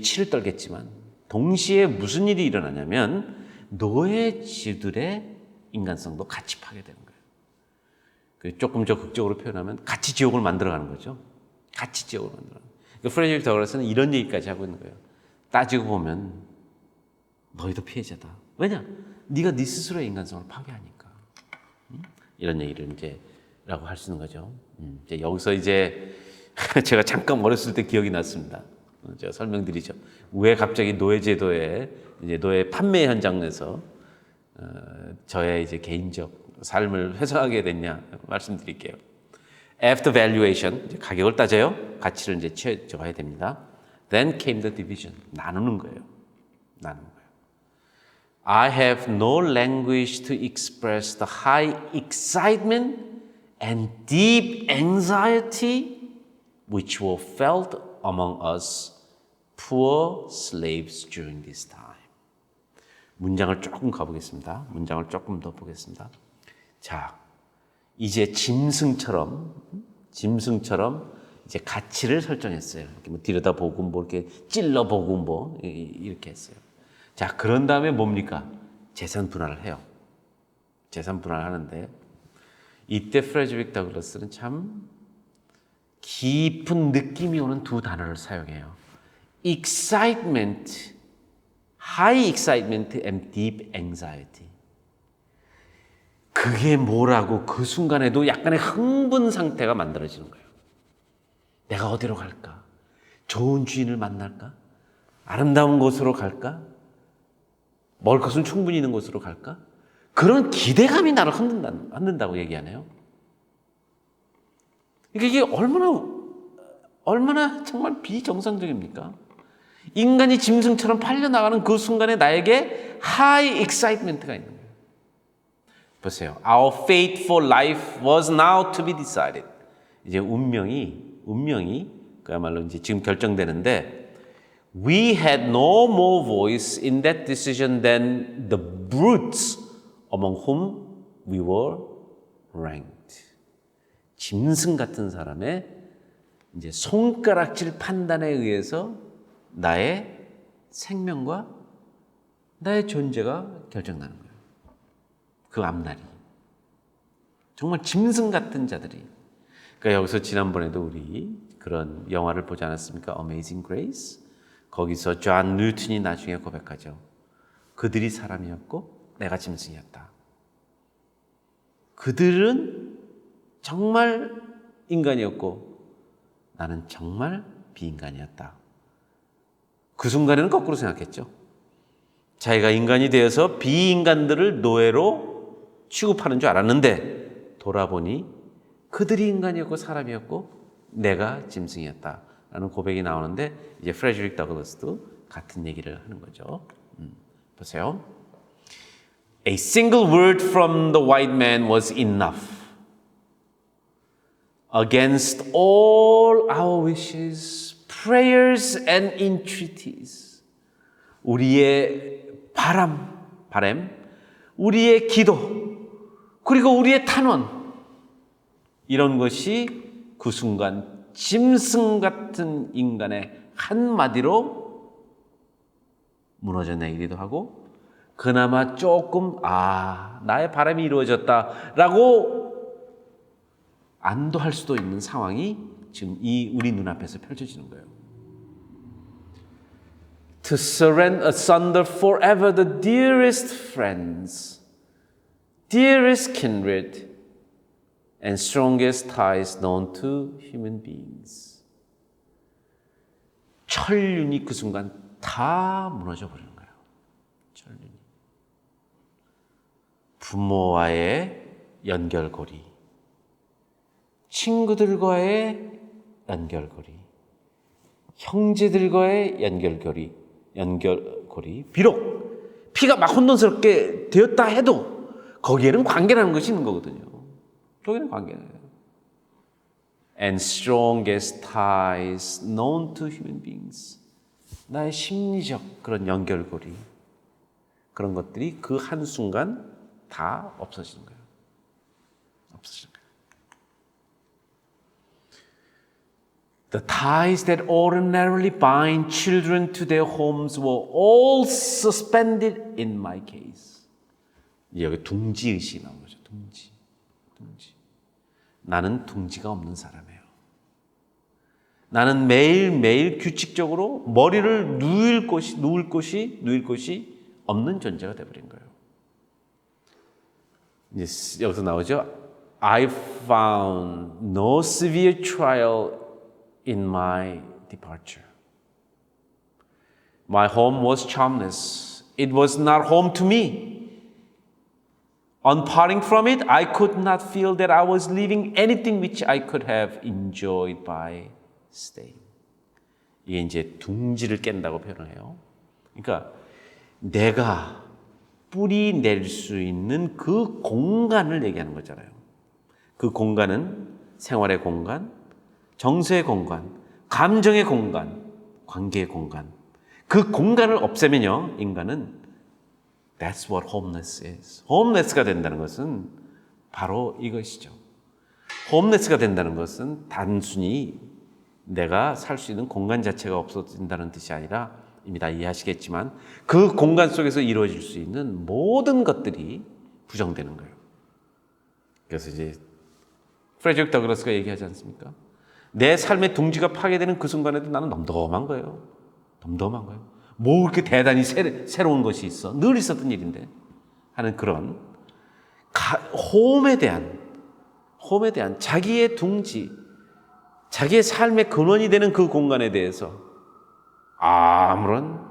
치를 떨겠지만 동시에 무슨 일이 일어나냐면 노예주들의 인간성도 같이 파괴되는 거예요. 조금 더 극적으로 표현하면 같이 지옥을 만들어가는 거죠. 같이 지옥을 만들어가는 거예요. 프레드릭 더글라스는 이런 얘기까지 하고 있는 거예요. 따지고 보면 너희도 피해자다. 왜냐? 네가 네 스스로의 인간성을 파괴하니까. 이런 얘기를 이제 라고 할 수 있는 거죠. 이제 여기서 이제 제가 잠깐 어렸을 때 기억이 났습니다. 제가 설명드리죠. 왜 갑자기 노예제도에 이제 노예 판매 현장에서 저의 이제 개인적 삶을 회상하게 됐냐 말씀드릴게요. After valuation, 이제 가격을 따져요. 가치를 이제 적어야 됩니다. Then came the division. 나누는 거예요. 나누는 거예요. I have no language to express the high excitement and deep anxiety which were felt among us poor slaves during this time. 문장을 조금 가보겠습니다. 문장을 조금 더 보겠습니다. 자, 이제 짐승처럼 이제 가치를 설정했어요. 이렇게 뭐 들여다보고 뭐 이렇게 찔러보고 뭐 이렇게 했어요. 자, 그런 다음에 뭡니까? 재산 분할을 해요. 재산 분할을 하는데 이때 프레드릭 더글라스는 참 깊은 느낌이 오는 두 단어를 사용해요. excitement, high excitement and deep anxiety. 그게 뭐라고 그 순간에도 약간의 흥분 상태가 만들어지는 거예요. 내가 어디로 갈까? 좋은 주인을 만날까? 아름다운 곳으로 갈까? 먹을 것은 충분히 있는 곳으로 갈까? 그런 기대감이 나를 흔든다고 얘기하네요. 이게 얼마나 정말 비정상적입니까? 인간이 짐승처럼 팔려나가는 그 순간에 나에게 high excitement가 있는 거예요. 보세요. Our fate for life was now to be decided. 이제 운명이 그야말로 이제 지금 결정되는데 We had no more voice in that decision than the brutes among whom we were ranked. 짐승 같은 사람의 이제 손가락질 판단에 의해서 나의 생명과 나의 존재가 결정나는 거예요. 그 앞날이. 정말 짐승 같은 자들이. 그러니까 여기서 지난번에도 우리 그런 영화를 보지 않았습니까? Amazing Grace. 거기서 존 뉴턴이 나중에 고백하죠. 그들이 사람이었고 내가 짐승이었다. 그들은 정말 인간이었고 나는 정말 비인간이었다. 그 순간에는 거꾸로 생각했죠. 자기가 인간이 되어서 비인간들을 노예로 취급하는 줄 알았는데 돌아보니 그들이 인간이었고 사람이었고 내가 짐승이었다. 라는 고백이 나오는데 이제 프레드릭 더글라스도 같은 얘기를 하는 거죠. 보세요. A single word from the white man was enough. Against all our wishes, prayers and entreaties. 우리의 바람, 우리의 기도, 그리고 우리의 탄원. 이런 것이 그 순간 짐승 같은 인간의 한마디로 무너져 내리기도 하고 그나마 조금 나의 바람이 이루어졌다라고 안도할 수도 있는 상황이 지금 우리 눈앞에서 펼쳐지는 거예요. to surrender asunder forever the dearest friends, dearest kindred, and strongest ties known to human beings. 천륜이 그 순간 다 무너져 버리는 거예요. 천륜이. 부모와의 연결고리, 친구들과의 연결고리, 형제들과의 연결고리, 비록 피가 막 혼돈스럽게 되었다 해도 거기에는 관계라는 것이 있는 거거든요. 거기는 관계예요. And strongest ties known to human beings. 나의 심리적 그런 연결고리, 그런 것들이 그 한순간 다 없어지는 거예요. 없어지는 거예요. The ties that ordinarily bind children to their homes were all suspended in my case. 여기 둥지의식이 나온 거죠. 둥지. 나는 둥지가 없는 사람이에요. 나는 매일매일 규칙적으로 머리를 누일 곳이 없는 존재가 되어버린 거예요. 이제 여기서 나오죠. I found no severe trial in my departure. My home was charmless. It was not home to me. On parting from it, I could not feel that I was leaving anything which I could have enjoyed by staying. 이게 이제 둥지를 깬다고 표현을 해요. 그러니까 내가 뿌리 낼 수 있는 그 공간을 얘기하는 거잖아요. 그 공간은 생활의 공간, 정서의 공간, 감정의 공간, 관계의 공간. 그 공간을 없애면요, 인간은 That's what homeless is. homeless가 된다는 것은 바로 이것이죠. homeless가 된다는 것은 단순히 내가 살 수 있는 공간 자체가 없어진다는 뜻이 아니라 이미 다 이해하시겠지만 그 공간 속에서 이루어질 수 있는 모든 것들이 부정되는 거예요. 그래서 이제 프레드릭 더글라스가 얘기하지 않습니까? 내 삶의 둥지가 파괴되는 그 순간에도 나는 덤덤한 거예요. 덤덤한 거예요. 뭐 그렇게 대단히 새로운 것이 있어. 늘 있었던 일인데 하는 그런 홈에 대한 자기의 둥지, 자기의 삶의 근원이 되는 그 공간에 대해서 아무런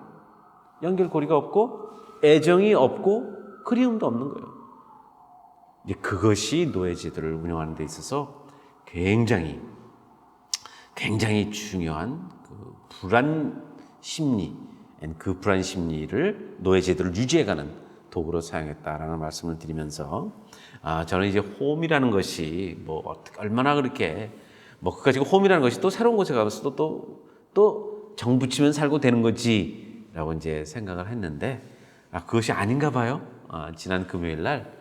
연결고리가 없고 애정이 없고 그리움도 없는 거예요. 이제 그것이 노예제도를 운영하는 데 있어서 굉장히 중요한 그 불안 심리, 그 불안 심리를 노예제도를 유지해가는 도구로 사용했다라는 말씀을 드리면서 저는 이제 홈이라는 것이 뭐 어떻게 얼마나 그렇게 뭐 그까지 홈이라는 것이 또 새로운 곳에 가서 또 정붙이면 살고 되는 거지라고 이제 생각을 했는데 그것이 아닌가 봐요. 지난 금요일 날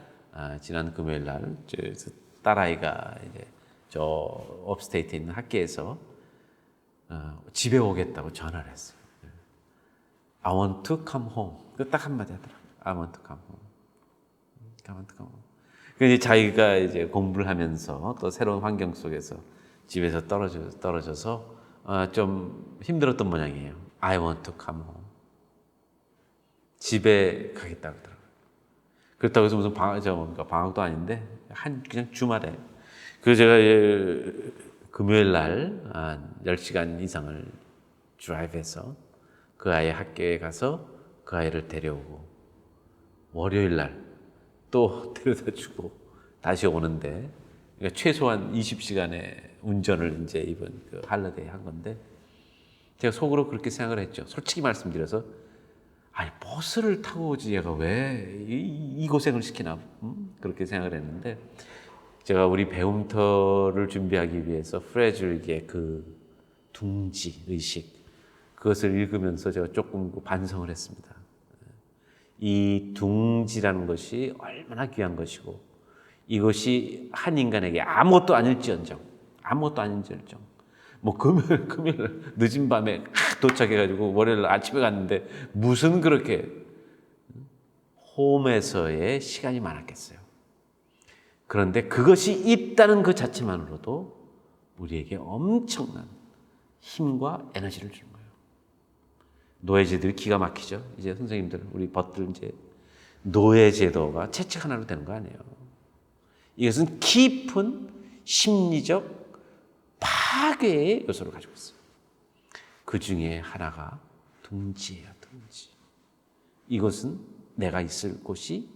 딸아이가 이제 저 업스테이트에 있는 학교에서 집에 오겠다고 전화를 했어요. I want to come home. 딱 한마디 하더라고요. I want to come home. I want to come home. 그래서 자기가 이제 공부를 하면서 또 새로운 환경 속에서 집에서 떨어져서 좀 힘들었던 모양이에요. I want to come home. 집에 가겠다고 하더라고요. 그렇다고 해서 무슨 방학도 아닌데 그냥 주말에. 그래서 제가 금요일 날 10시간 이상을 드라이브해서 그 아이 학교에 가서 그 아이를 데려오고 월요일 날 또 데려다 주고 다시 오는데 그러니까 최소한 20시간의 운전을 이제 이번 그 할러데이 한 건데 제가 속으로 그렇게 생각을 했죠. 솔직히 말씀드려서 아니 버스를 타고 오지 얘가 왜 이 고생을 시키나 그렇게 생각을 했는데 제가 우리 배움터를 준비하기 위해서 프레즈릭의 그 둥지 의식 그것을 읽으면서 제가 조금 반성을 했습니다. 이 둥지라는 것이 얼마나 귀한 것이고 이것이 한 인간에게 아무것도 아닐지언정 뭐 금요일 늦은 밤에 도착해가지고 월요일 아침에 갔는데 무슨 그렇게 홈에서의 시간이 많았겠어요. 그런데 그것이 있다는 그 자체만으로도 우리에게 엄청난 힘과 에너지를 주는 거예요. 노예제도이 기가 막히죠. 이제 선생님들, 우리 벗들 이제 노예제도가 채찍 하나로 되는 거 아니에요. 이것은 깊은 심리적 파괴의 요소를 가지고 있어요. 그 중에 하나가 둥지예요, 둥지. 이것은 내가 있을 곳이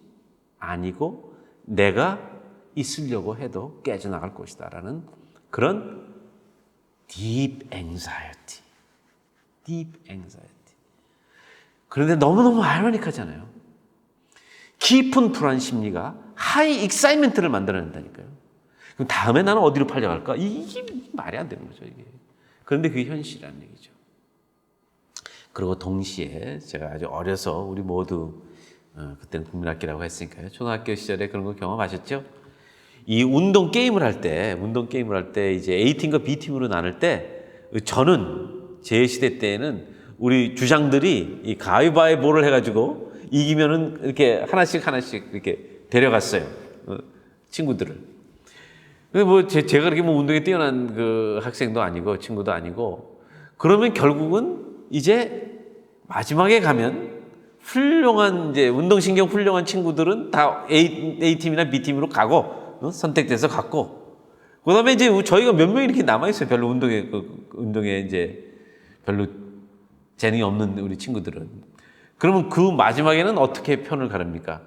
아니고 내가 있으려고 해도 깨져나갈 곳이다라는 그런 deep anxiety. deep anxiety. 그런데 너무너무 아이러니하잖아요. 깊은 불안 심리가 하이 익사이먼트를 만들어낸다니까요. 그럼 다음에 나는 어디로 팔려갈까? 이게 말이 안 되는 거죠, 이게. 그런데 그게 현실이라는 얘기죠. 그리고 동시에 제가 아주 어려서 우리 모두 그때는 국민학기라고 했으니까요. 초등학교 시절에 그런 거 경험하셨죠? 이 운동 게임을 할 때 이제 A팀과 B팀으로 나눌 때 저는 제 시대 때에는 우리 주장들이 이 가위바위보를 해가지고 이기면은 이렇게 하나씩 이렇게 데려갔어요. 친구들을. 뭐 제가 그렇게 뭐 운동에 뛰어난 그 학생도 아니고 친구도 아니고 그러면 결국은 이제 마지막에 가면 훌륭한 이제 운동신경 훌륭한 친구들은 다 A팀이나 B팀으로 가고 선택돼서 갔고 그다음에 이제 저희가 몇 명 이렇게 남아 있어요. 별로 운동에 이제 별로 재능이 없는 우리 친구들은. 그러면 그 마지막에는 어떻게 편을 가릅니까?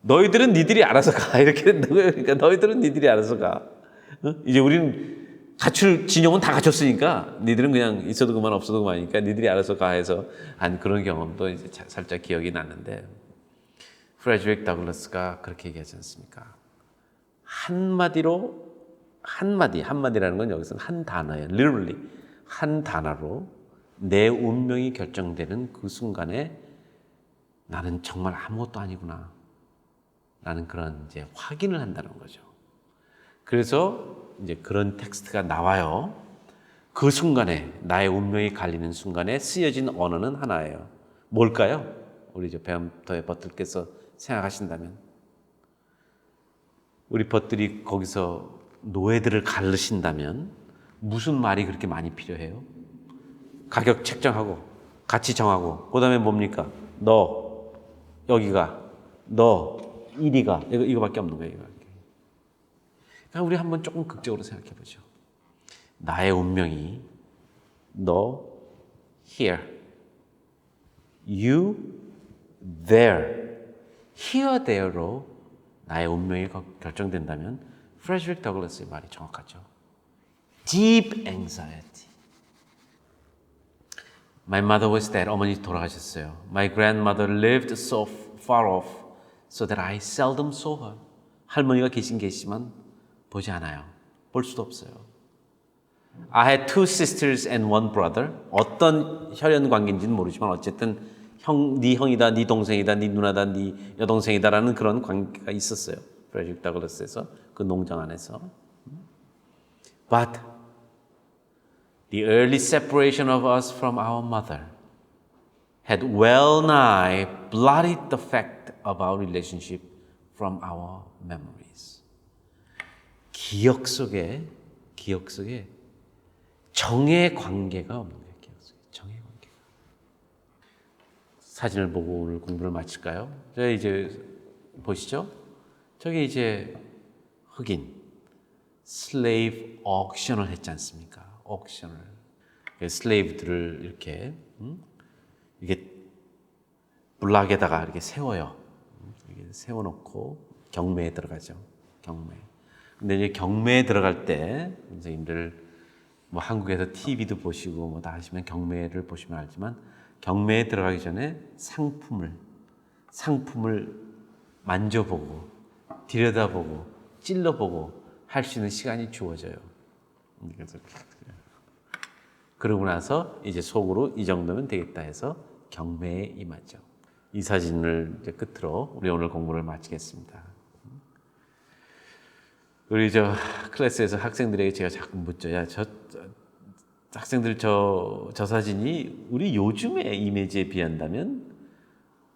너희들은 니들이 알아서 가. 이렇게 된다고요. 그러니까 너희들은 니들이 알아서 가. 이제 우리는 갖출 진영은 다 갖췄으니까 니들은 그냥 있어도 그만 없어도 그만이니까 니들이 알아서 가 해서 한 그런 경험도 이제 살짝 기억이 났는데 프레드릭 더글라스가 그렇게 얘기하지 않습니까? 한마디라는 건 여기서는 한 단어예요. literally 한 단어로 내 운명이 결정되는 그 순간에 나는 정말 아무것도 아니구나. 라는 그런 이제 확인을 한다는 거죠. 그래서 이제 그런 텍스트가 나와요. 그 순간에 나의 운명이 갈리는 순간에 쓰여진 언어는 하나예요. 뭘까요? 우리 저 배움터의 벗들께서 생각하신다면 우리 벗들이 거기서 노예들을 가르신다면 무슨 말이 그렇게 많이 필요해요? 가격 책정하고 가치 정하고 그 다음에 뭡니까? 너 여기가 너 이리가 이거밖에 없는 거예요. 그러니까 우리 한번 조금 극적으로 생각해 보죠. 나의 운명이 너 here, you there, here there로 나의 운명이 결정된다면 프레드릭 더글라스의 말이 정확하죠. Deep anxiety. My mother was dead. 어머니 돌아가셨어요. My grandmother lived so far off so that I seldom saw her. 할머니가 계시지만 보지 않아요. 볼 수도 없어요. I had two sisters and one brother. 어떤 혈연 관계인지는 모르지만 어쨌든 네 형이다, 네 동생이다, 네 누나다, 네 여동생이다라는 그런 관계가 있었어요. 프레드릭 더글라스에서 그 농장 안에서. But the early separation of us from our mother had well nigh blotted the fact of our relationship from our memories. 기억 속에 정의 관계가 없는 거예요. 기억 속에 정의 관계가. 사진을 보고 오늘 공부를 마칠까요? 저 이제 보시죠. 저기 이제 흑인 슬레이브 옥션을 했지 않습니까? 옥션을 슬레이브들을 이렇게 이게 블락에다가 이렇게 세워요. 이렇게 세워놓고 경매에 들어가죠. 경매. 근데 이제 경매에 들어갈 때 선생님들 뭐 한국에서 TV도 보시고 뭐 다 하시면 경매를 보시면 알지만 경매에 들어가기 전에 상품을 만져보고 들여다보고 찔러보고 할 수 있는 시간이 주어져요. 그래서 그러고 나서 이제 속으로 이 정도면 되겠다 해서 경매에 임하죠. 이 사진을 이제 끝으로 우리 오늘 공부를 마치겠습니다. 우리 저 클래스에서 학생들에게 제가 자꾸 묻죠. 야, 학생들 저 사진이 우리 요즘의 이미지에 비한다면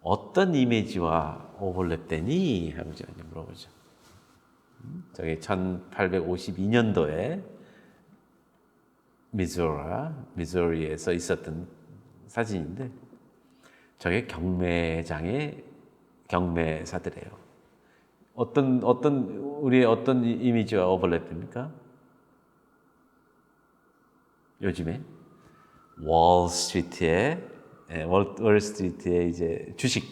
어떤 이미지와 오버랩되니? 하고 제가 이제 물어보죠. 저기 1852년도에 미주리에서 있었던 사진인데 저게 경매장의 경매사들이에요. 우리의 어떤 이미지와 오버랩됩니까? 요즘에 월스트리트의 이제 주식,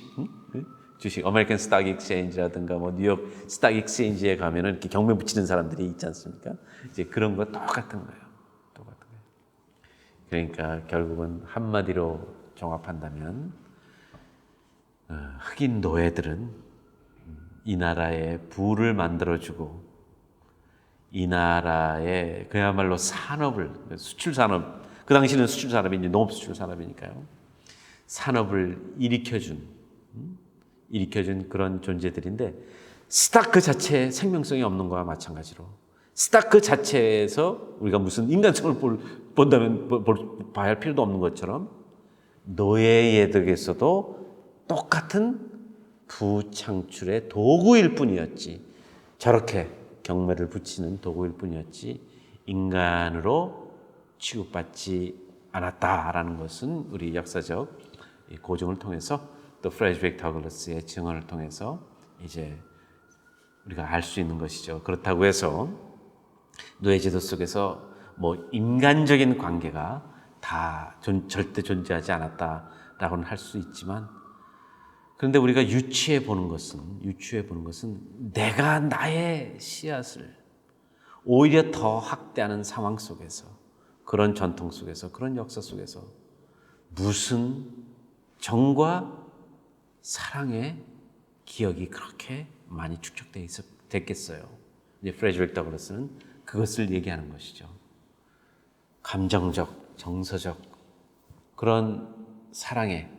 아메리칸 스탁 익스체인지라든가 뭐 뉴욕 스탁 익스체인지에 가면은 이렇게 경매 붙이는 사람들이 있지 않습니까? 이제 그런 거 똑같은 거예요. 그러니까 결국은 한마디로 종합한다면 흑인 노예들은 이 나라의 부를 만들어주고 이 나라의 그야말로 산업을, 수출 산업, 그 당시는 수출 산업이 이제 농업 수출 산업이니까요. 산업을 일으켜준 그런 존재들인데 스탁 그 자체에 생명성이 없는 거와 마찬가지로 스탁 그 자체에서 우리가 무슨 인간성을 봐야 할 필요도 없는 것처럼 노예에게서도 똑같은 부창출의 도구일 뿐이었지, 저렇게 경매를 붙이는 도구일 뿐이었지 인간으로 취급받지 않았다라는 것은 우리 역사적 고증을 통해서 또 프레드릭 더글라스의 증언을 통해서 이제 우리가 알 수 있는 것이죠. 그렇다고 해서 노예제도 속에서 뭐 인간적인 관계가 다 절대 존재하지 않았다라고는 할 수 있지만, 그런데 우리가 유추해 보는 것은 내가 나의 씨앗을 오히려 더 확대하는 상황 속에서, 그런 전통 속에서, 그런 역사 속에서 무슨 정과 사랑의 기억이 그렇게 많이 축적됐겠어요. 이제 프레드릭 더글라스는 그것을 얘기하는 것이죠. 감정적, 정서적 그런 사랑의,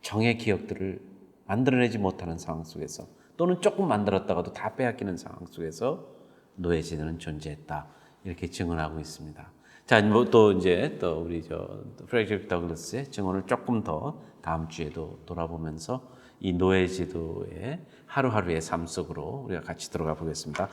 정의 기억들을 만들어내지 못하는 상황 속에서, 또는 조금 만들었다가도 다 빼앗기는 상황 속에서 노예제도는 존재했다, 이렇게 증언하고 있습니다. 자, 뭐 또 우리 프레드릭 더글라스의 증언을 조금 더 다음 주에도 돌아보면서 이 노예제도의 하루하루의 삶 속으로 우리가 같이 들어가 보겠습니다.